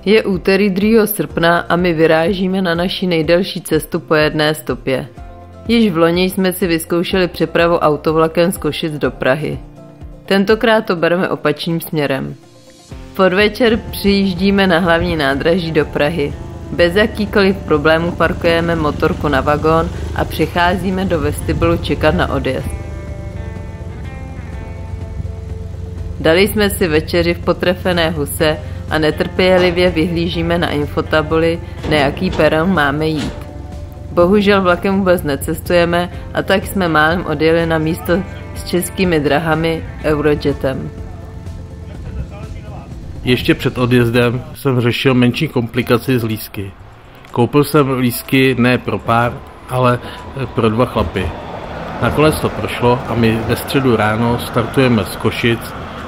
Je úterý 2. srpna a my vyrážíme na naši nejdelší cestu po jedné stopě. Již v loni jsme si vyzkoušeli přepravu autovlakem z Košic do Prahy. Tentokrát to bereme opačným směrem. V podvečer přijíždíme na hlavní nádraží do Prahy. Bez jakýkoliv problémů parkujeme motorku na vagón a přicházíme do vestibulu čekat na odjezd. Dali jsme si večeři v potrefené huse a netrpělivě vyhlížíme na infotabuli, na jaký peron máme jít. Bohužel vlakem vůbec necestujeme a tak jsme málem odjeli na místo s Českými drahami Eurojetem. Ještě před odjezdem jsem řešil menší komplikaci z lístky. Koupil jsem lístky ne pro pár, ale pro 2 chlapy. Nakonec to prošlo a my ve středu ráno startujeme z Košic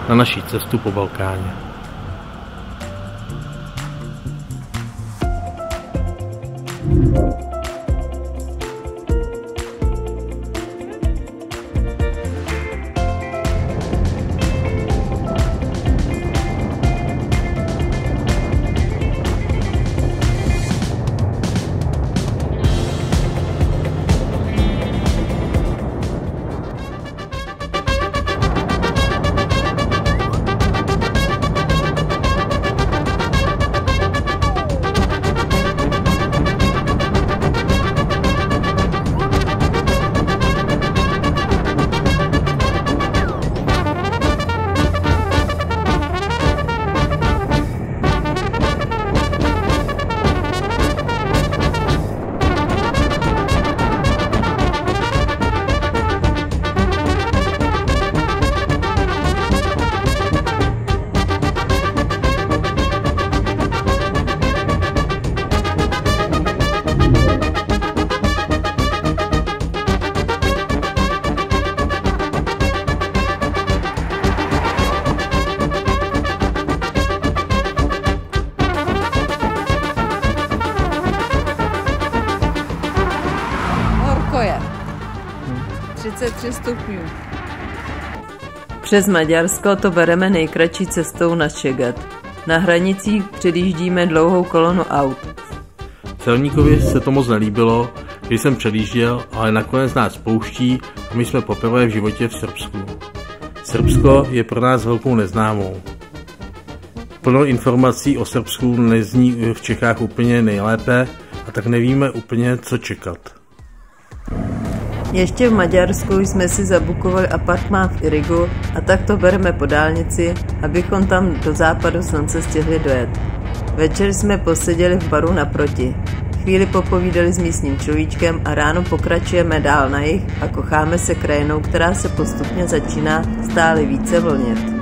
na naší cestu po Balkáně. Je 33 stupňů. Přes Maďarsko to bereme nejkratší cestou na Šeget. Na hranicích předjíždíme dlouhou kolonu aut. Celníkovi se to moc nelíbilo, když jsem předjížděl, ale nakonec nás pouští a my jsme poprvé v životě v Srbsku. Srbsko je pro nás velkou neznámou. Plno informací o Srbsku nezní v Čechách úplně nejlépe a tak nevíme úplně, co čekat. Ještě v Maďarsku jsme si zabukovali apartmán v Irigu a tak to bereme po dálnici, abychom tam do západu slunce stihli dojet. Večer jsme poseděli v baru naproti. Chvíli popovídali s místním človíčkem a ráno pokračujeme dál na jih a kocháme se krajinou, která se postupně začíná stále více vlnit.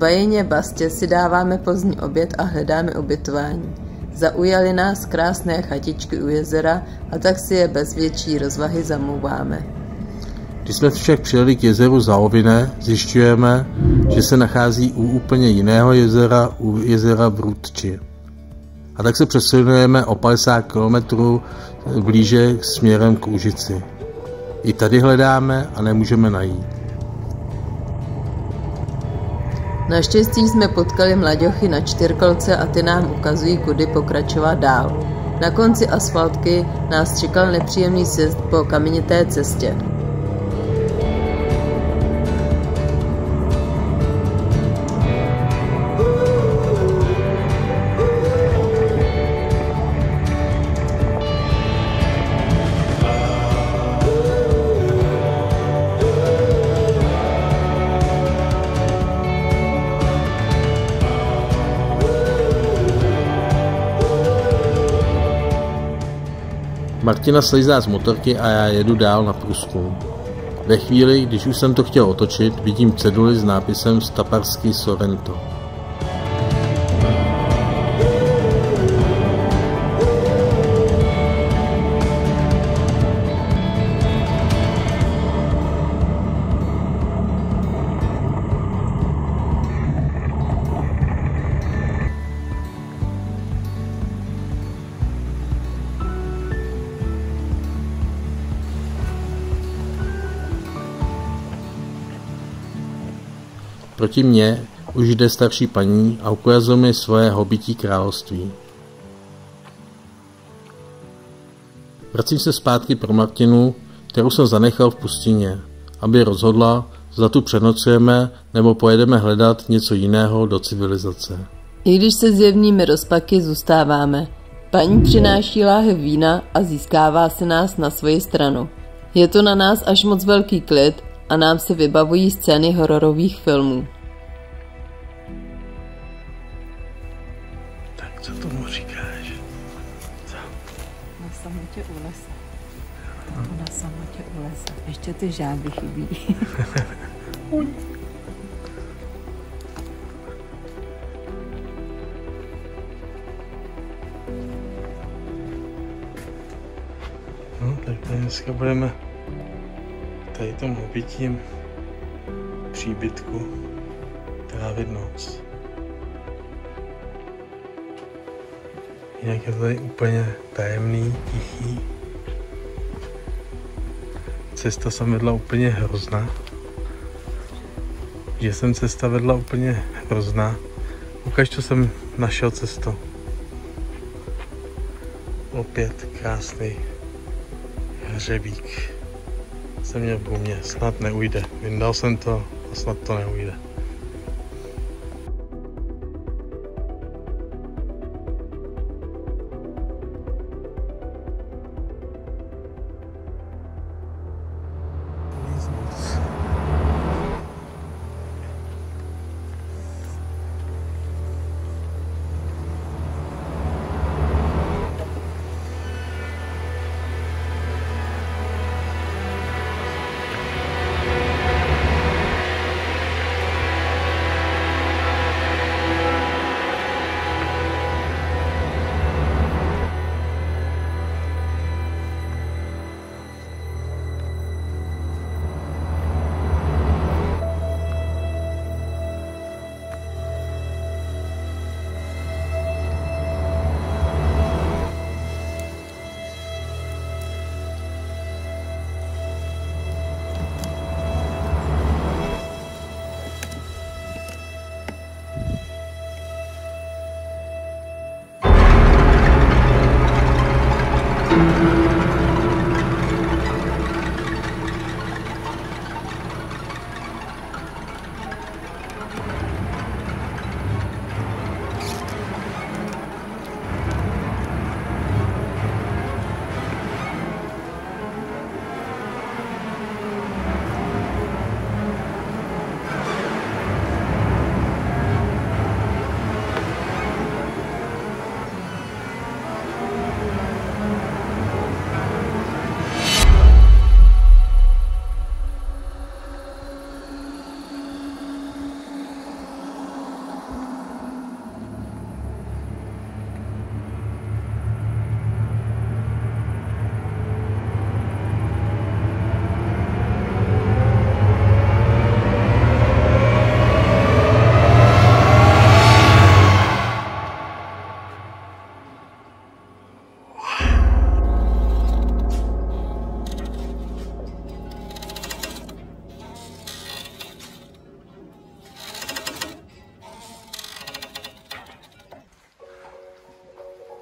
bajině Bastě si dáváme pozdní oběd a hledáme ubytování. Zaujaly nás krásné chatičky u jezera a tak si je bez větší rozvahy zamlouváme. Když jsme však přijeli k jezeru Zaovinné, zjišťujeme, že se nachází u úplně jiného jezera, u jezera Vrutči. A tak se přesunujeme o 50 km blíže směrem k Úžici. I tady hledáme a nemůžeme najít. Naštěstí jsme potkali mlaďochy na čtyřkolce a ty nám ukazují, kudy pokračovat dál. Na konci asfaltky nás čekal nepříjemný sjezd po kamenité cestě. Martina slízá z motorky a já jedu dál na průzkum. Ve chvíli, když už jsem to chtěl otočit, vidím ceduli s nápisem Staparský Sorrento. Proti mně už jde starší paní a ukazuje mi svoje hobití království. Vracím se zpátky pro Martinu, kterou jsem zanechal v pustině, aby rozhodla, zda tu přenocujeme nebo pojedeme hledat něco jiného do civilizace. I když se zjevnými rozpaky zůstáváme. Paní přináší láhev vína a získává se nás na svoji stranu. Je to na nás až moc velký klid a nám se vybavují scény hororových filmů. Tak co tomu říkáš? Co? Na samotě u lesa. Na samotě u lesa. Ještě ty žáby chybí. No, tak dneska budeme tady tomu hobitím příbytku trávit noc. Jinak je to tady úplně tajemný, tichý. Cesta sem vedla úplně hrozná. Že jsem cesta vedla úplně hrozná. Ukaž, co jsem našel cestu. Opět krásný hřebík. Jsem měl v gumě, snad neujde. Vyndal jsem to a snad to neujde.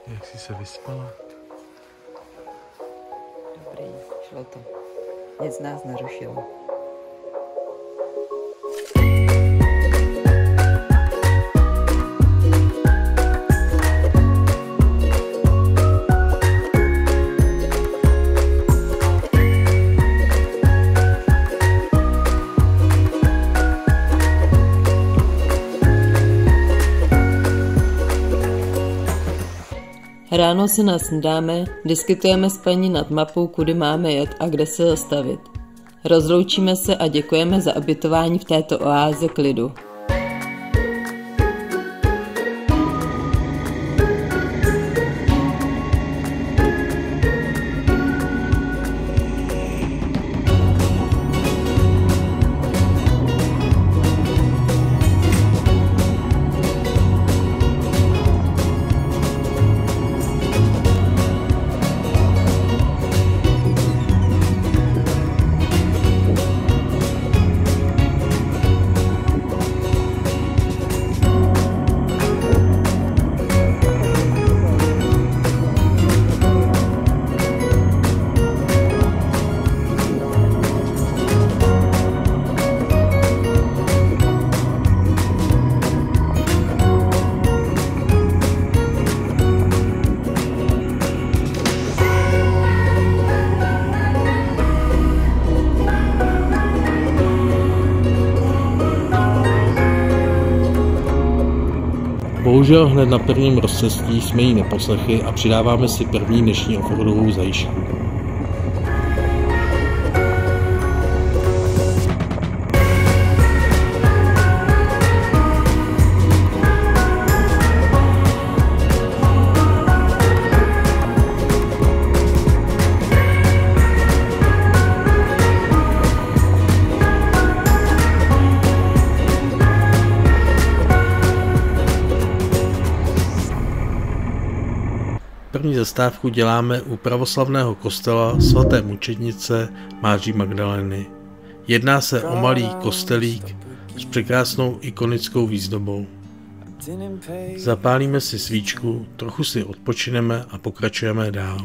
Jak jsi se vyspala? Dobrý, šlo to. Nic nás nerušilo. Ráno se nasnídáme, diskutujeme s paní nad mapou, kudy máme jet a kde se zastavit. Rozloučíme se a děkujeme za ubytování v této oáze klidu. Bohužel hned na prvním rozcestí jsme ji neposlechli a přidáváme si první dnešní offroadovou zajížďku. První zastávku děláme u pravoslavného kostela svaté mučednice Máří Magdalény. Jedná se o malý kostelík s překrásnou ikonickou výzdobou. Zapálíme si svíčku, trochu si odpočineme a pokračujeme dál.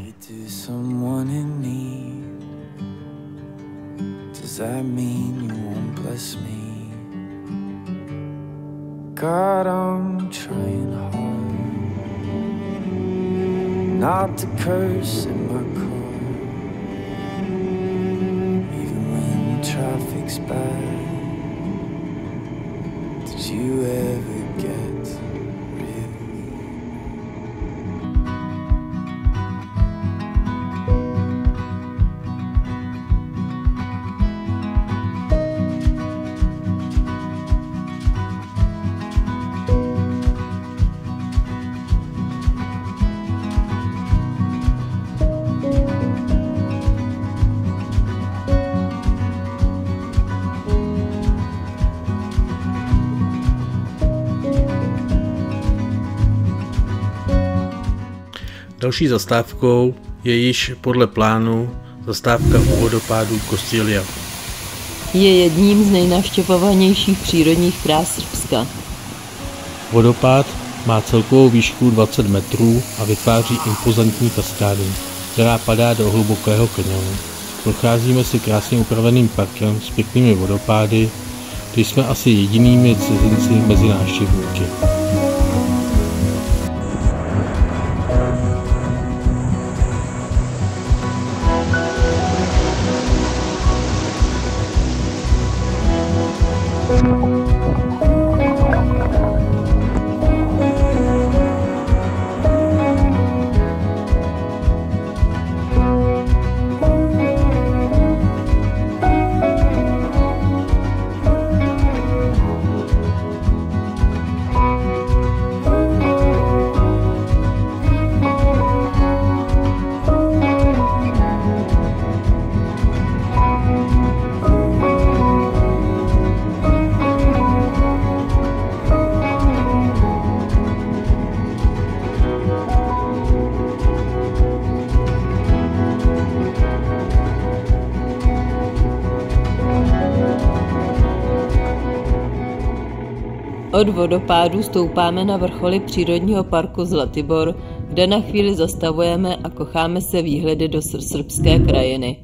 Not to curse in my car, even when the traffic's bad. Did you ever get Další zastávkou je již podle plánu zastávka u vodopádu Kostelija. Je jedním z nejnavštěvovanějších přírodních krás Srbska. Vodopád má celkovou výšku 20 metrů a vytváří impozantní kaskádu, která padá do hlubokého kaňonu. Procházíme si krásně upraveným parkem s pěknými vodopády, kde jsme asi jedinými cizinci mezi návštěvníky. Od vodopádu stoupáme na vrcholy přírodního parku Zlatibor, kde na chvíli zastavujeme a kocháme se výhledy do srbské krajiny.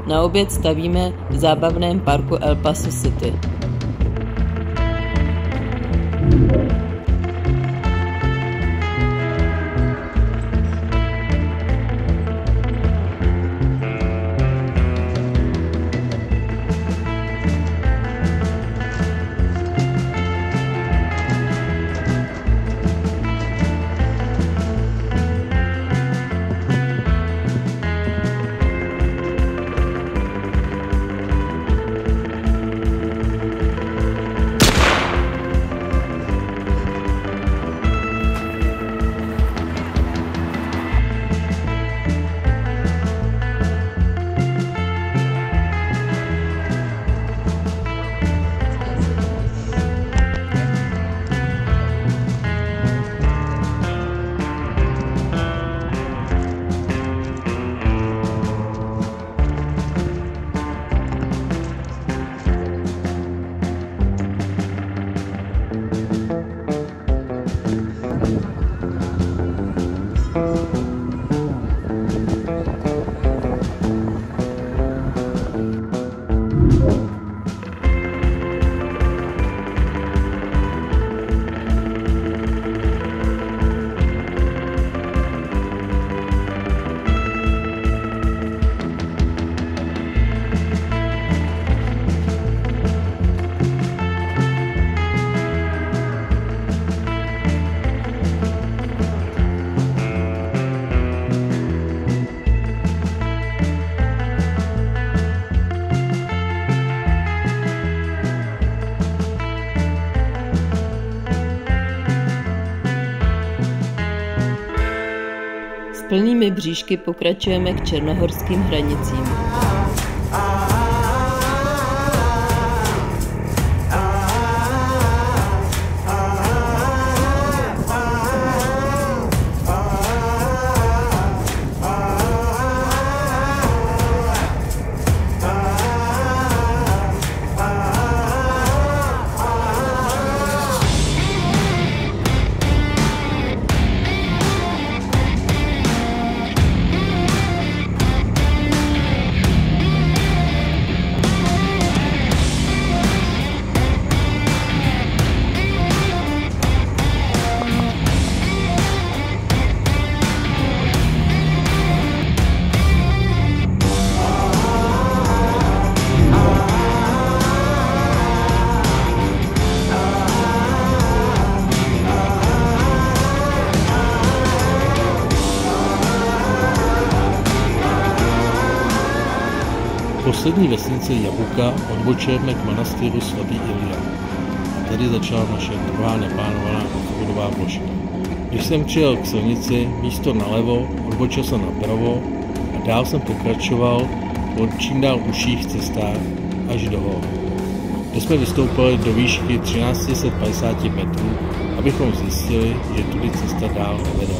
Na oběd stavíme v zábavném parku El Paso City. S plnými bříšky pokračujeme k černohorským hranicím. poslední vesnici Jabuka odbočujeme k manastýru svatý Ilja. A tady začala naše druhá neplánovaná offroadová plošina. Když jsem přijel k silnici, místo nalevo, odbočil jsem napravo a dál jsem pokračoval po čím dál užších cestách až do hor, kde jsme vystoupili do výšky 1350 metrů, abychom zjistili, že tudy cesta dál nevede.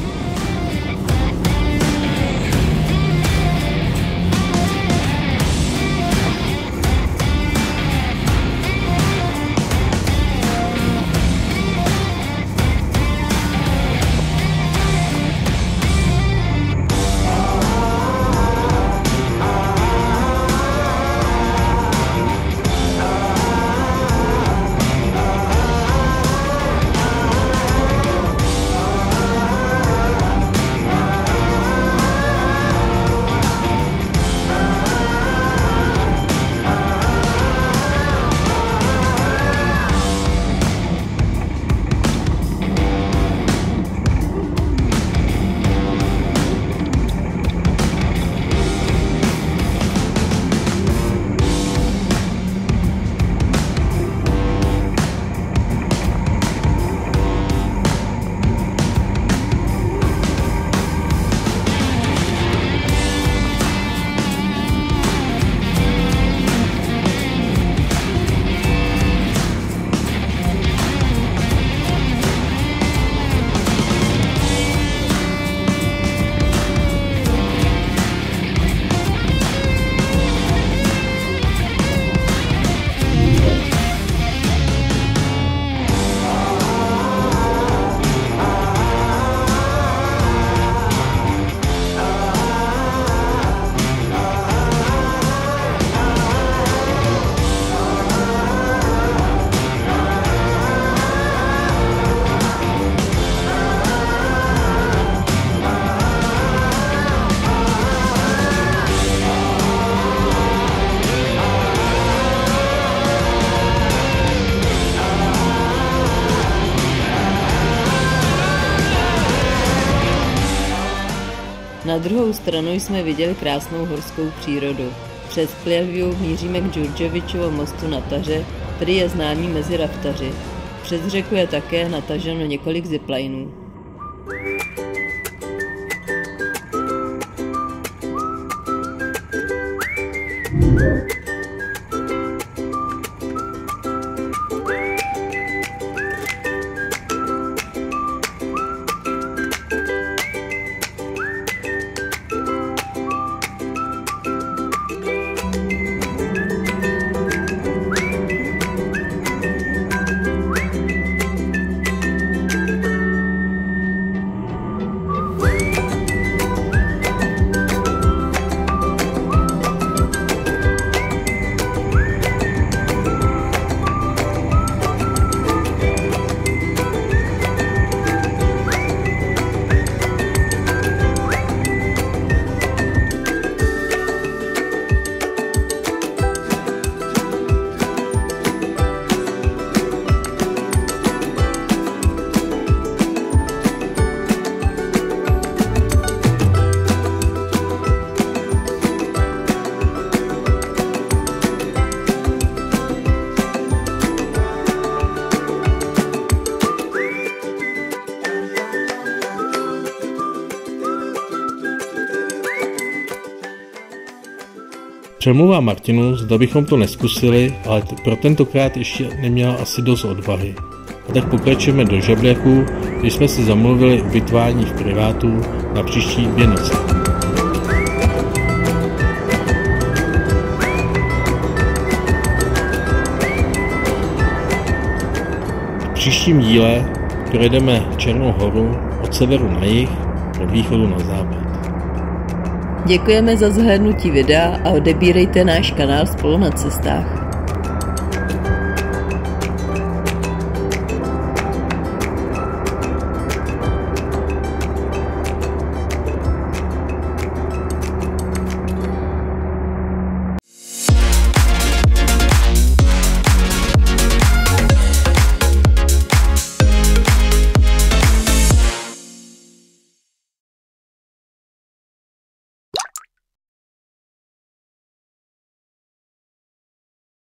Na druhou stranu jsme viděli krásnou horskou přírodu. Přes Clearview míříme k Djurdjevičovu mostu na Taře, který je známý mezi raftaři. Přes řeku je také nataženo několik ziplinů. Přemluvám Martinu, zda bychom to neskusili, ale pro tentokrát ještě neměla asi dost odvahy. A tak pokračujeme do Žabljachů, když jsme si zamluvili ubytování v privátu na příští 2 noci. V příštím díle projedeme Černou horu od severu na jih, od východu na západ. Děkujeme za zhlédnutí videa a odebírejte náš kanál Spolu na cestách.